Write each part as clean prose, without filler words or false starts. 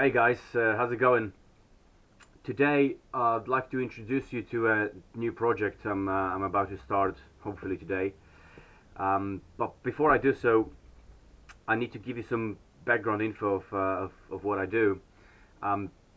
Hey guys, how's it going? Today I'd like to introduce you to a new project I'm about to start, hopefully today. But before I do so, I need to give you some background info of what I do.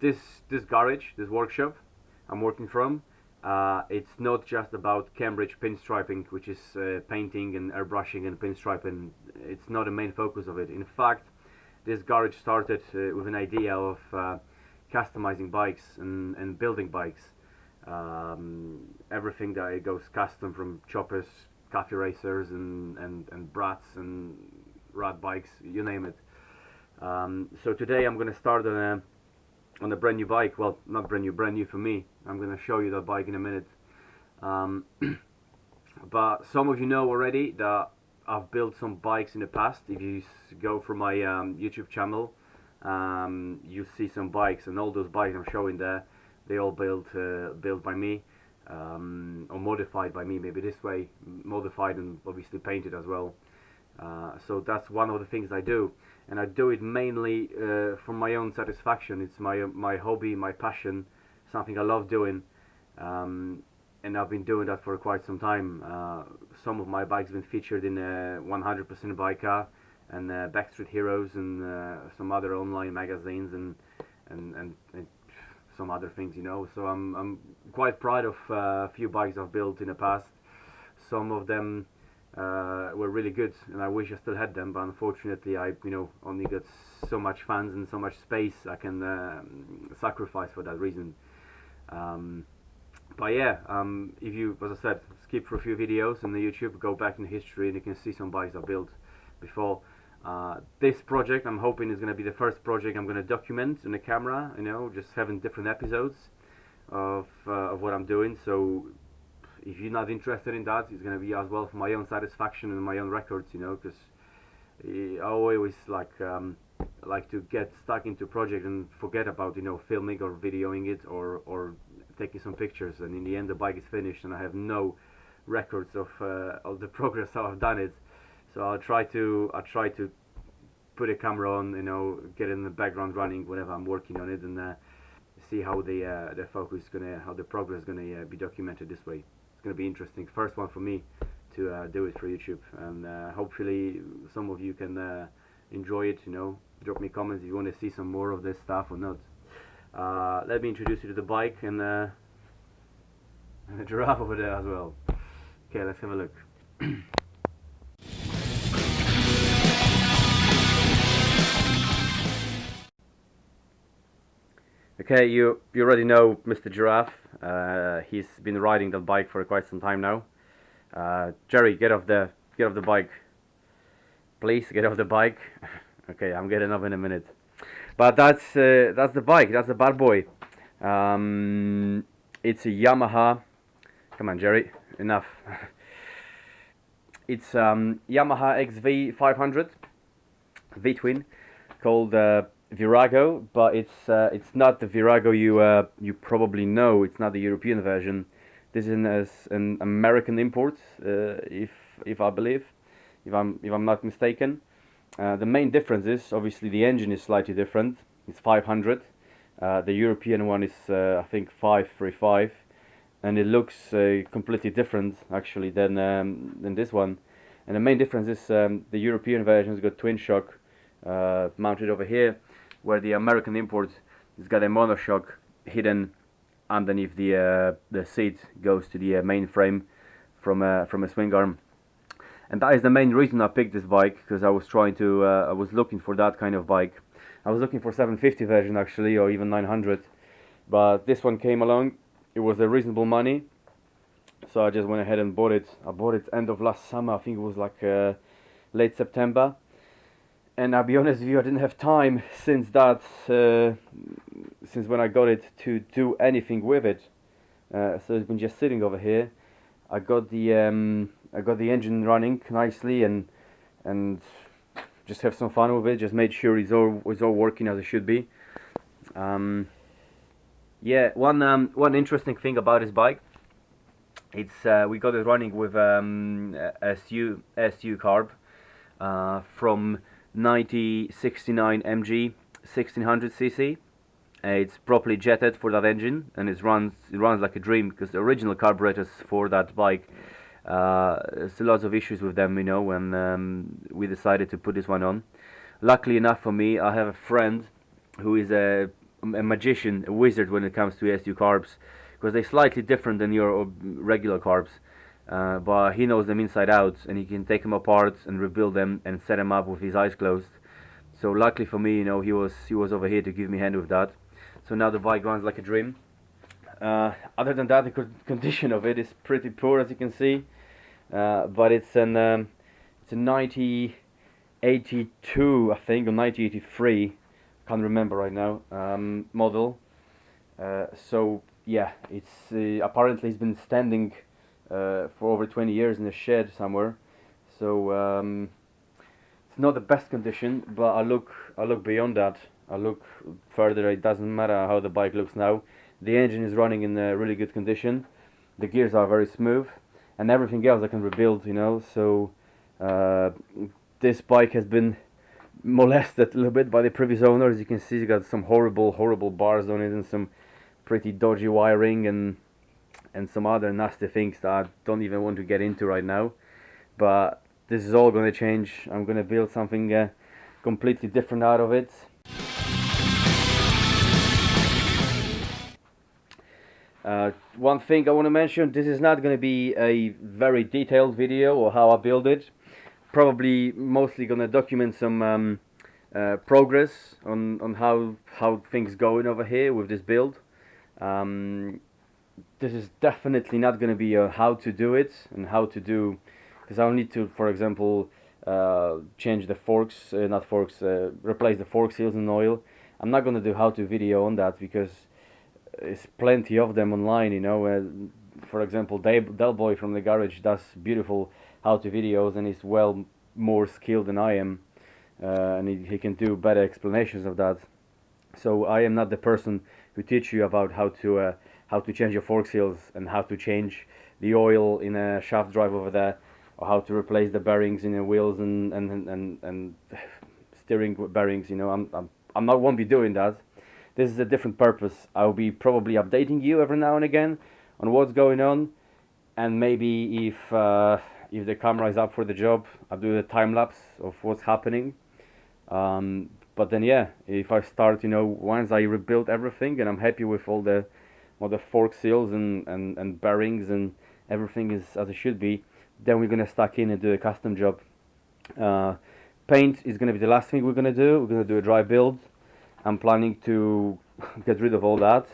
This garage, this workshop I'm working from, it's not just about Cambridge pinstriping, which is painting and airbrushing and pinstriping. It's not the main focus of it. In fact, this garage started with an idea of customizing bikes and building bikes. Everything that goes custom, from choppers, coffee racers, and brats and rat bikes, you name it. So today I'm going to start on a brand new bike. Well, not brand new for me. I'm going to show you that bike in a minute. But some of you know already that I've built some bikes in the past. If you go through my YouTube channel, you see some bikes, and all those bikes I'm showing there, they all built by me, or modified by me, maybe this way, modified and obviously painted as well. So that's one of the things I do, and I do it mainly for my own satisfaction. It's my hobby, my passion, something I love doing. And I've been doing that for quite some time. Some of my bikes have been featured in 100% Biker and Backstreet Heroes and some other online magazines and some other things, you know. So I'm quite proud of a few bikes I've built in the past. Some of them were really good, and I wish I still had them, but unfortunately I only got so much funds and so much space I can sacrifice for that reason. But yeah, if you, as I said, skip for a few videos on the YouTube, go back in history, and you can see some bikes I built before. This project, I'm hoping, is going to be the first project I'm going to document on the camera, just having different episodes of what I'm doing. So if you're not interested in that, it's going to be as well for my own satisfaction and my own records, because I always like to get stuck into a project and forget about filming or videoing it or taking some pictures, and in the end the bike is finished and I have no records of the progress how I've done it. So I'll try to put a camera on, get in the background running whenever I'm working on it, and see how the focus is how the progress is gonna be documented this way. It's gonna be interesting. First one for me to do it for YouTube, and hopefully some of you can enjoy it. Drop me comments if you want to see some more of this stuff or not. Let me introduce you to the bike and the giraffe over there as well. Okay, let's have a look. Okay, you already know Mr. Giraffe. He's been riding that bike for quite some time now. Jerry, get off the bike. Please get off the bike. Okay, I'm getting up in a minute. But that's the bike. That's the bad boy. It's a Yamaha. Come on, Jerry. Enough. It's Yamaha XV500 V-twin, called Virago, but it's not the Virago you probably know. It's not the European version. This is an American import, if I believe, if I'm not mistaken. The main difference is obviously the engine is slightly different. It's 500. The European one is I think 535, and it looks completely different actually than this one. And the main difference is the European version has got twin shock mounted over here, where the American import has got a monoshock hidden underneath the seat, goes to the main frame from a swing arm. And that is the main reason I picked this bike, because I was I was looking for that kind of bike. I was looking for 750 version actually, or even 900, but this one came along. It was a reasonable money, so I just went ahead and bought it. I bought it end of last summer. I think it was like late September. And I'll be honest with you, I didn't have time since that, since when I got it, to do anything with it. So it's been just sitting over here. I got the engine running nicely and just have some fun with it. Just made sure it's all working as it should be. Yeah, one interesting thing about this bike, it's we got it running with SU carb from 9069 MG 1600cc. It's properly jetted for that engine, and it runs like a dream, because the original carburetors for that bike, there's lots of issues with them, you know, when we decided to put this one on. Luckily enough for me, I have a friend who is a magician, a wizard when it comes to ESU carbs, because they're slightly different than your regular carbs, but he knows them inside out, and he can take them apart and rebuild them and set them up with his eyes closed. So luckily for me, you know, he was over here to give me a hand with that. So now the bike runs like a dream. Other than that, the condition of it is pretty poor, as you can see. But it's a 1982, I think, or 1983. Can't remember right now. Model. So yeah, it's apparently it's been standing for over 20 years in a shed somewhere. So it's not the best condition, but I look beyond that. I look further. It doesn't matter how the bike looks now. The engine is running in a really good condition. The gears are very smooth, and everything else I can rebuild, you know. So this bike has been molested a little bit by the previous owner. As you can see, it's got some horrible bars on it, and some pretty dodgy wiring, and some other nasty things that I don't even want to get into right now. But this is all going to change. I'm going to build something completely different out of it. One thing I want to mention, this is not going to be a very detailed video or how I build it. Probably mostly going to document some progress on how things going over here with this build. This is definitely not going to be a how to do it and how to do, because I'll need to, for example, change the forks, replace the fork seals in oil. I'm not going to do how to video on that, because there's plenty of them online, you know. For example, Del Boy from the garage does beautiful how-to videos, and he's well more skilled than I am, and he can do better explanations of that. So I am not the person who teach you about how to change your fork seals and how to change the oil in a shaft drive over there, or how to replace the bearings in the wheels and steering bearings. You know, won't be doing that. This is a different purpose. I'll be probably updating you every now and again on what's going on, and maybe if the camera is up for the job, I'll do a time lapse of what's happening. But then yeah, if I start, you know, once I rebuild everything and I'm happy with all the fork seals and bearings and everything is as it should be, then we're gonna stack in and do a custom job. Paint is gonna be the last thing we're gonna do. We're gonna do a dry build. I'm planning to get rid of all that,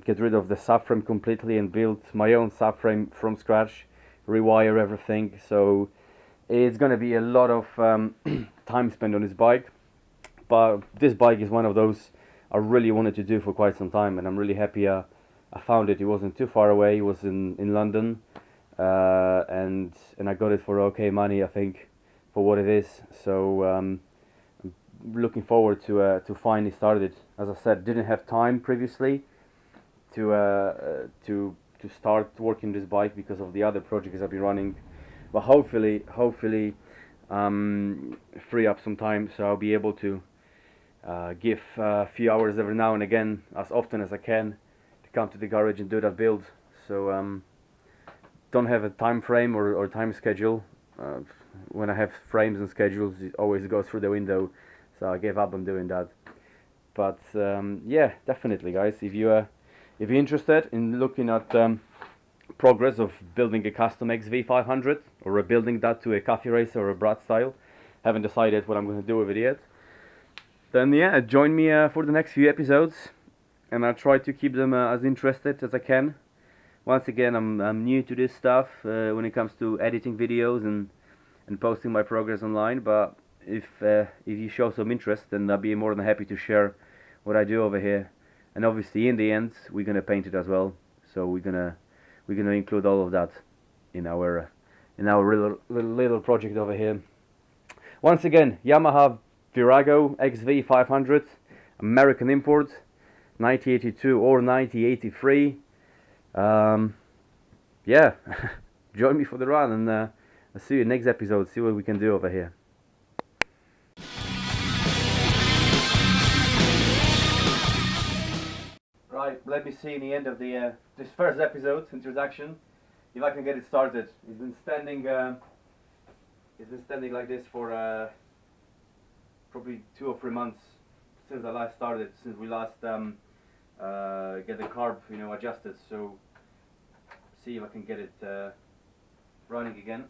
get rid of the subframe completely and build my own subframe from scratch, rewire everything. So it's going to be a lot of time spent on this bike, but this bike is one of those I really wanted to do for quite some time, and I'm really happy I found it. It wasn't too far away. It was in London, and I got it for okay money, I think, for what it is. So looking forward to finally start it. As I said, didn't have time previously to start working this bike because of the other projects I've been running, but hopefully free up some time, so I'll be able to give a few hours every now and again, as often as I can, to come to the garage and do that build. So don't have a time frame or time schedule. When I have frames and schedules, it always goes through the window. So I gave up on doing that. But yeah, definitely, guys. If you're interested in looking at progress of building a custom XV500 or rebuilding that to a Coffee Racer or a Brat style, haven't decided what I'm going to do with it yet, then yeah, join me for the next few episodes, and I'll try to keep them as interested as I can. Once again, I'm new to this stuff when it comes to editing videos and posting my progress online, but if you show some interest, then I'll be more than happy to share what I do over here. And obviously in the end we're gonna paint it as well, so we're gonna include all of that in our little project over here. Once again, Yamaha Virago XV500, American import, 1982 or 1983. Yeah, join me for the run, and I'll see you in the next episode, see what we can do over here. Right, let me see in the end of the this first episode introduction if I can get it started. It's been standing like this for probably 2 or 3 months since I last started, since we last get the carb, adjusted. So see if I can get it running again.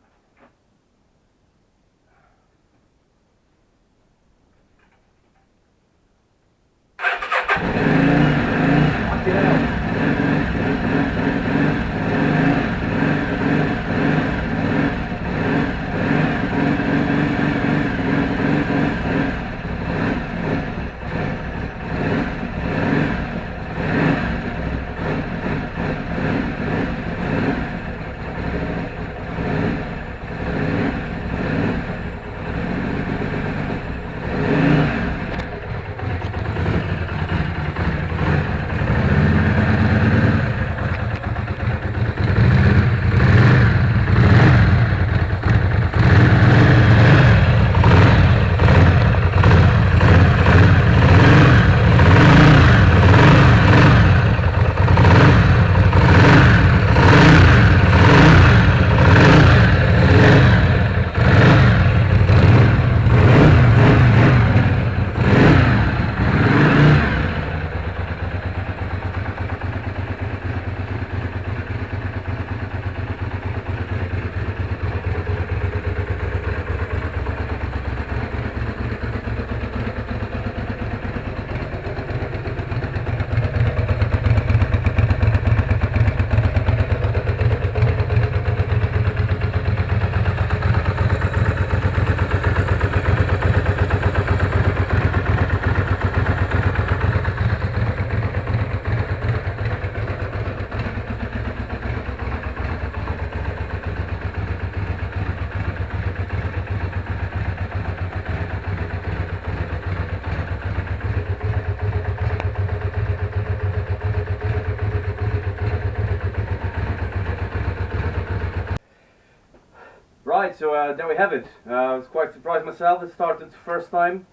Right, so there we have it. I was quite surprised myself. It started first time.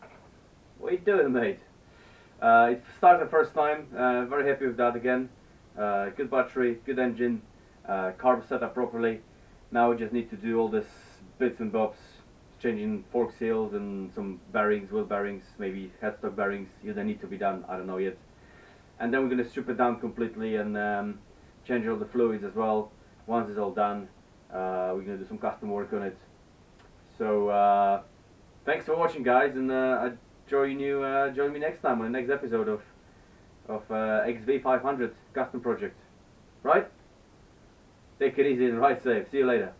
What are you doing, mate? It started first time. Very happy with that again. Good battery, good engine, carb set up properly. Now we just need to do all this bits and bobs, changing fork seals and some bearings, wheel bearings, maybe headstock bearings. They need to be done. I don't know yet. And then we're going to strip it down completely and change all the fluids as well. Once it's all done, we're going to do some custom work on it. So thanks for watching, guys, and join me next time on the next episode of XV500 custom project. Right? Take it easy and ride safe. See you later.